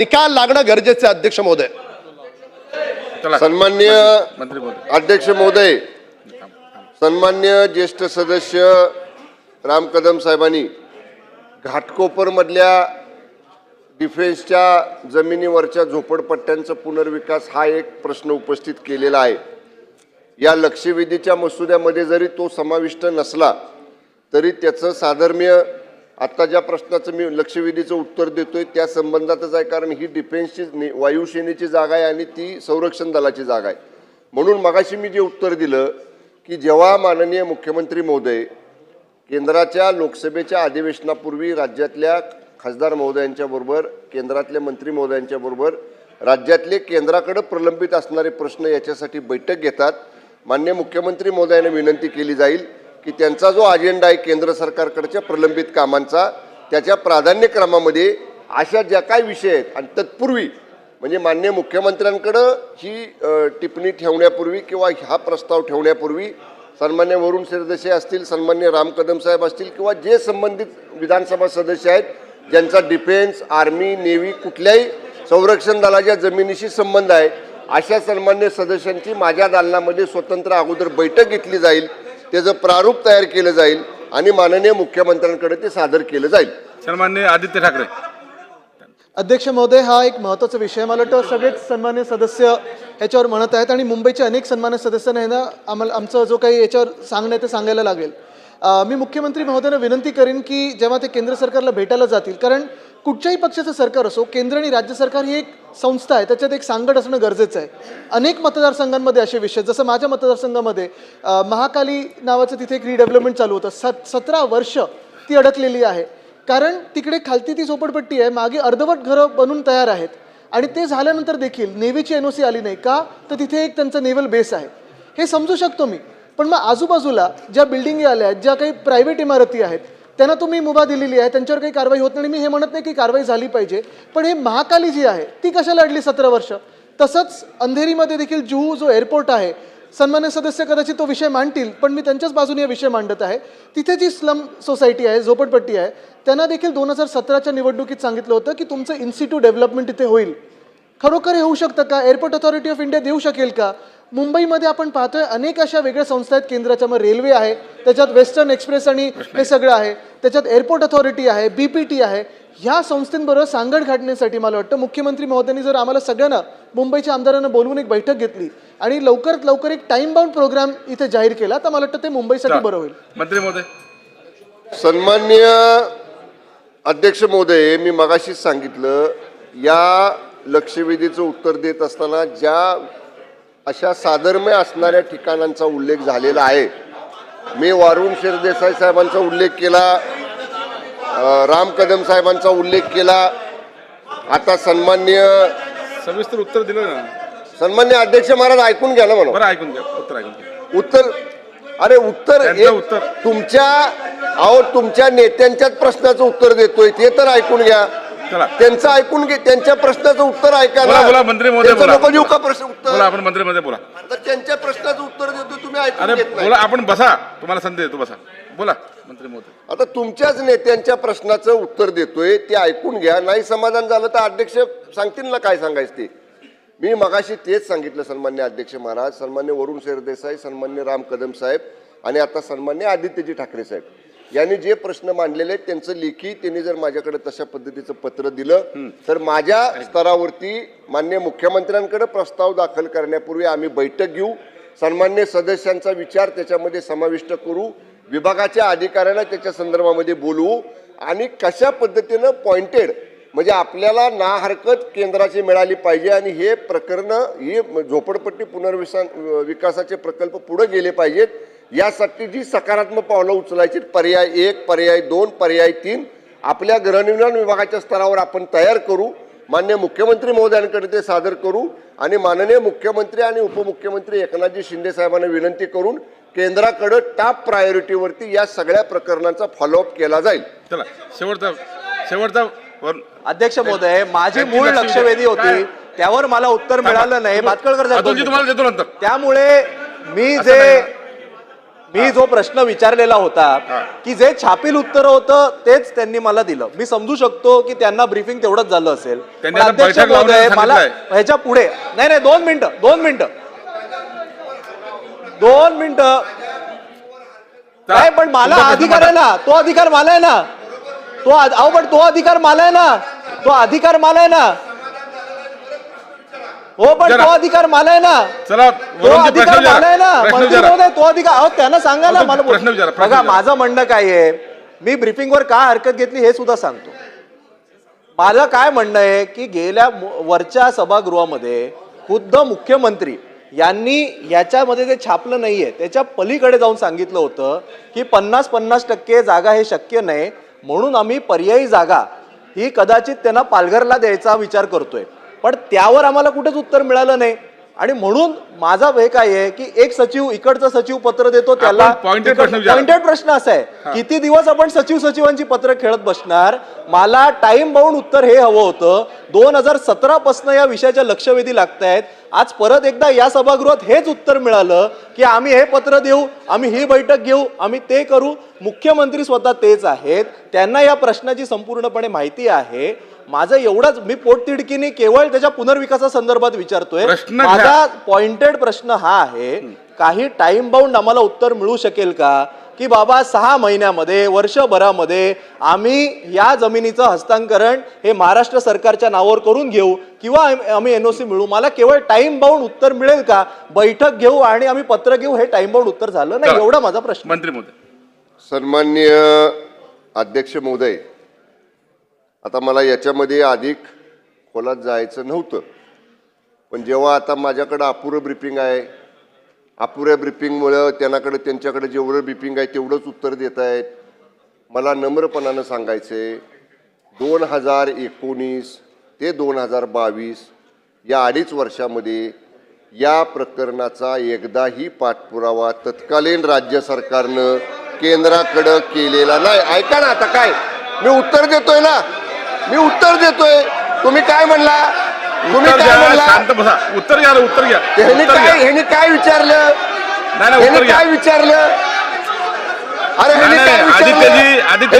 निकाल लागणं गरजेचं आहे अध्यक्ष महोदय. सन्मान्य अध्यक्ष महोदय, सन्मान्य ज्येष्ठ सदस्य राम कदम साहेबांनी घाटकोपर मधल्या डिफेन्सच्या जमिनीवरच्या झोपडपट्ट्यांचा पुनर्विकास हा एक प्रश्न उपस्थित केलेला आहे. या लक्षवेधीच्या मसुद्यामध्ये जरी तो समाविष्ट नसला तरी त्याचं साधर्म्य आता ज्या प्रश्नाचं मी लक्षवेधीचं उत्तर देतोय त्या संबंधातच आहे, कारण ही डिफेन्सची वायुसेनेची जागा आहे आणि ती संरक्षण दलाची जागा आहे. म्हणून मगाशी मी जे उत्तर दिलं की जेव्हा माननीय मुख्यमंत्री महोदय केंद्राच्या लोकसभेच्या अधिवेशनापूर्वी राज्यातल्या खासदार महोदयांच्या बरोबर, केंद्रातल्या मंत्री महोदयांच्या बरोबर राज्यातले केंद्राकडे प्रलंबित असणारे प्रश्न याच्यासाठी बैठक घेतात, माननीय मुख्यमंत्री महोदयांना विनंती केली जाईल की त्यांचा जो अजेंडा आहे केंद्र सरकारकडच्या प्रलंबित कामांचा त्याच्या प्राधान्यक्रमामध्ये अशा ज्या काही विषय आहेत आणि तत्पूर्वी म्हणजे माननीय मुख्यमंत्र्यांकडं ही टिप्पणी ठेवण्यापूर्वी किंवा हा प्रस्ताव ठेवण्यापूर्वी सन्मान्य वरुण सरदेसाई असतील, सन्मान्य राम कदम साहेब असतील किंवा जे संबंधित विधानसभा सदस्य आहेत ज्यांचा डिफेन्स, आर्मी, नेव्ही कुठल्याही संरक्षण दलाच्या जमिनीशी संबंध आहे अशा सन्मान्य सदस्यांची माझ्या दालनामध्ये स्वतंत्र अगोदर बैठक घेतली जाईल, त्याचं प्रारूप तयार केलं जाईल आणि माननीय मुख्यमंत्र्यांकडे ते सादर केलं जाईल. सन्माननीय आदित्य ठाकरे. अध्यक्ष महोदय, हा एक महत्त्वाचा विषय मला वाटतं सगळेच सन्मान्य सदस्य ह्याच्यावर म्हणत आहेत आणि मुंबईचे अनेक सन्मान्य सदस्यांना ना आम्हाला आमचं जो काही याच्यावर सांगणं आहे ते सांगायला लागेल. मी मुख्यमंत्री महोदयांना विनंती करेन की जेव्हा ते केंद्र सरकारला भेटायला जातील, कारण कुठच्याही पक्षाचं सरकार असो, केंद्र आणि राज्य सरकार ही एक संस्था आहे, त्याच्यात एक सांगड असणं गरजेचं आहे. अनेक मतदारसंघांमध्ये असे विषय, जसं माझ्या मतदारसंघामध्ये महाकाली नावाचं तिथे एक रिडेव्हलपमेंट चालू होतं. 17 वर्ष ती अडकलेली आहे, कारण तिकडे खालती ती झोपडपट्टी आहे, मागे अर्धवट घरं बनून तयार आहेत आणि ते झाल्यानंतर देखील नेव्हीची NOC आली नाही का, तर तिथे एक त्यांचा नेव्हल बेस आहे. हे समजू शकतो मी, पण मग आजूबाजूला ज्या बिल्डिंगी आल्या आहेत, ज्या काही प्रायव्हेट इमारती आहेत त्यांना तुम्ही मुभा दिलेली आहे, त्यांच्यावर काही कारवाई होत नाही. मी हे म्हणत नाही की कारवाई झाली पाहिजे, पण हे महाकाली जी आहे ती कशाला अडली 17 वर्ष. तसंच अंधेरीमध्ये देखील जुहू जो एअरपोर्ट आहे, सन्मान्य सदस्य कदाचित तो विषय मांडतील, पण मी त्यांच्याच बाजूने विषय मांडत आहे. तिथे जी स्लम सोसायटी आहे, झोपडपट्टी आहे, त्यांना देखील 2017च्या निवडणुकीत सांगितलं होतं की तुमचं इन्स्टिट्यू डेव्हलपमेंट इथे होईल. खरोखर हे होऊ शकतं का? एअरपोर्ट अथॉरिटी ऑफ इंडिया देऊ शकेल का? मुंबईमध्ये आपण पाहतोय अनेक अशा वेगळ्या संस्था आहेत केंद्राच्या, मग रेल्वे आहे, त्याच्यात वेस्टर्न एक्सप्रेस आणि हे सगळं आहे, त्याच्यात एअरपोर्ट अथॉरिटी आहे, BPT आहे. ह्या संस्थेंबरोबर सांगड घालण्यासाठी मला वाटतं मुख्यमंत्री महोदयांनी जर आम्हाला सगळ्यांना, मुंबईच्या आमदारांना बोलवून एक बैठक घेतली आणि लवकरात लवकर एक टाइम बाउंड प्रोग्राम इथे जाहीर केला तर मला वाटतं ते मुंबईसाठी बरं होईल. मंत्री महोदय. सन्मान्य अध्यक्ष महोदय, मी मगाशीच सांगितलं या लक्षवेधीचं उत्तर देत असताना ज्या अशा साधर्म्य असणाऱ्या ठिकाणांचा उल्लेख झालेला आहे, मी वरुण सरदेसाई साहेबांचा उल्लेख केला, राम कदम साहेबांचा उल्लेख केला, आता सन्मान्य सविस्तर उत्तर दिलं ना. सन्मान्य अध्यक्ष महाराज ऐकून घ्या ना म्हणून. बरं ऐकून घ्या, उत्तर ऐकून घ्या. उत्तर अरे उत्तर तुमच्या नेत्यांच्याच प्रश्नाचं उत्तर देतोय ते तर ऐकून घ्या. त्यांचं ऐकून घे, त्यांच्या प्रश्नाचं उत्तर ऐका ना. बोला मंत्री महोदय, नको देऊ का प्रश्न उत्तर? बोला आपण मंत्री महोदय बोला. तर त्यांच्या प्रश्नाचं उत्तर देतो, तुम्ही ऐकून अरे घेत नाही. बोला, आपण बसा, तुम्हाला संधी देतो, बसा, बोला मंत्री महोदय. आता तुमच्याच नेत्यांच्या प्रश्नाचं उत्तर देतोय ते ऐकून घ्या. नाही समाधान झालं तर अध्यक्ष सांगतील ना काय सांगायचं ते. मी मगाशी तेच सांगितलं सन्मान्य अध्यक्ष महाराज, सन्मान्य वरुण सरदेसाई, सन्मान्य राम कदम साहेब आणि आता सन्मान्य आदित्यजी ठाकरे साहेब यांनी जे प्रश्न मांडलेले आहेत त्यांचं लेखी त्यांनी जर माझ्याकडे तशा पद्धतीचं पत्र दिलं तर माझ्या स्तरावरती माननीय मुख्यमंत्र्यांकडे प्रस्ताव दाखल करण्यापूर्वी आम्ही बैठक घेऊ, सन्मान्य सदस्यांचा विचार त्याच्यामध्ये समाविष्ट करू, विभागाच्या अधिकाऱ्यांना त्याच्या संदर्भामध्ये बोलवू आणि कशा पद्धतीनं पॉइंटेड म्हणजे आपल्याला ना हरकत केंद्राची मिळाली पाहिजे आणि हे प्रकरण हे झोपडपट्टी विकासाचे प्रकल्प पुढे गेले पाहिजेत यासाठी जी सकारात्मक पावलं उचलायची पर्याय 1, पर्याय 2, पर्याय 3 आपल्या गृहनिर्माण विभागाच्या स्तरावर आपण तयार करू, माननीय मुख्यमंत्री महोदयांकडे ते सादर करू आणि माननीय मुख्यमंत्री आणि उपमुख्यमंत्री एकनाथजी शिंदे साहेबांना विनंती करून केंद्राकडे टॉप प्रायोरिटीवरती या सगळ्या प्रकरणांचा फॉलोअप केला जाईल. चला शेवटचा अध्यक्ष महोदय, माझी मूळ लक्षवेधी होती त्यावर मला उत्तर मिळालं नाही. भातखळकर साहेब, तुम्हाला देतो नंतर. त्यामुळे मी जे मी जो प्रश्न विचारलेला होता की जे छापील उत्तर होतं तेच त्यांनी मला दिलं. मी समजू शकतो की त्यांना ब्रीफिंग तेवढंच झालं असेल. त्यांनी पण आता अध्यक्ष बैठक महोदय, लावण्याचं मला सांगितलंय. ह्याच्या पुढे नाही 2 मिनिटं नाही, पण मला तुमचा प्रश्न अधिकार आहे ना, तो अधिकार मला आहे ना, पण तो अधिकार मला आहे ना, तो अधिकार मला आहे ना, हो, पण जरा. तो अधिकार मला आहे ना, चला तो वरुणजी, अधिकार प्रश्न विचारा. मला आहे ना, प्रश्न मंत्री विचारा. महोदय, तो अधिकार त्यांना सांगा ना. अहो, मला प्रश्न विचारा, प्रश्न बघा, विचारा. माझं म्हणणं काय आहे, मी ब्रीफिंगवर का हरकत घेतली हे सुद्धा सांगतो. माझं काय म्हणणं आहे की गेल्या वरच्या सभागृहामध्ये खुद्द मुख्यमंत्री यांनी याच्यामध्ये जे छापलं नाहीये त्याच्या पलीकडे जाऊन सांगितलं होतं की 50% जागा हे शक्य नाही, म्हणून आम्ही पर्यायी जागा ही कदाचित त्यांना पालघरला द्यायचा विचार करतोय. पण त्यावर आम्हाला कुठेच उत्तर मिळालं नाही. आणि म्हणून माझा हे काय आहे की एक सचिव इकडचं सचिव पत्र देतो त्याला. आपण pointed प्रश्न विचारा. पॉइंटेड प्रश्न असा आहे, किती दिवस आपण सचिवांची पत्र खेळत बसणार. मला टाइम बाउंड उत्तर हे हवं होतं. 2017 पासून या विषयाच्या लक्षवेधी लागतायत. आज परत एकदा या सभागृहात हेच उत्तर मिळालं की आम्ही हे पत्र देऊ, आम्ही ही बैठक घेऊ, आम्ही ते करू. मुख्यमंत्री स्वतः तेच आहेत, त्यांना या प्रश्नाची संपूर्णपणे माहिती आहे. माझं एवढंच, मी पोटतिडकीने केवळ त्याच्या पुनर्विकासासंदर्भात विचारतोय. प्रश्न घ्या. माझा पॉइंटेड प्रश्न हा आहे, काही टाइम बाउंड आम्हाला उत्तर मिळू शकेल का की बाबा 6 महिन्यामध्ये, वर्षभरामध्ये आम्ही या जमिनीचं हस्तांतरण हे महाराष्ट्र सरकारच्या नावावर करून घेऊ किंवा आम्ही NOC मिळू. मला केवळ टाइम बाउंड उत्तर मिळेल का, बैठक घेऊ आणि आम्ही पत्र घेऊ, हे टाइम बाउंड उत्तर झालं नाही. चला. एवढा माझा प्रश्न. मंत्री महोदय, सन्माननीय अध्यक्ष महोदय, आता मला याच्यामध्ये अधिक खोलात जायचं नव्हतं, पण जेव्हा आता माझ्याकडं अपुरं ब्रीफिंग आहे, अपुऱ्या ब्रीफिंगमुळं त्यांच्याकडे जेवढं ब्रीफिंग आहे तेवढंच उत्तर देत आहेत. मला नम्रपणानं सांगायचे, 2019 ते 2022 या 2.5 वर्षामध्ये या प्रकरणाचा एकदाही पाठपुरावा तत्कालीन राज्य सरकारनं केंद्राकडं केलेला नाही. ऐका ना, आता काय मी उत्तर देतोय ना, मी उत्तर देतोय. तुम्ही काय म्हणला, तुम्ही उत्तर काय घ्या, म्हणला, शांत बसा. उत्तर घ्या, उत्तर घ्या. ह्यांनी उत्तर घ्या. काय विचारलं, नाही, उत्तर ह्यांनी घ्या. काय विचारलं, अरे ह्यांनी काय विचारलं. आदित्यजी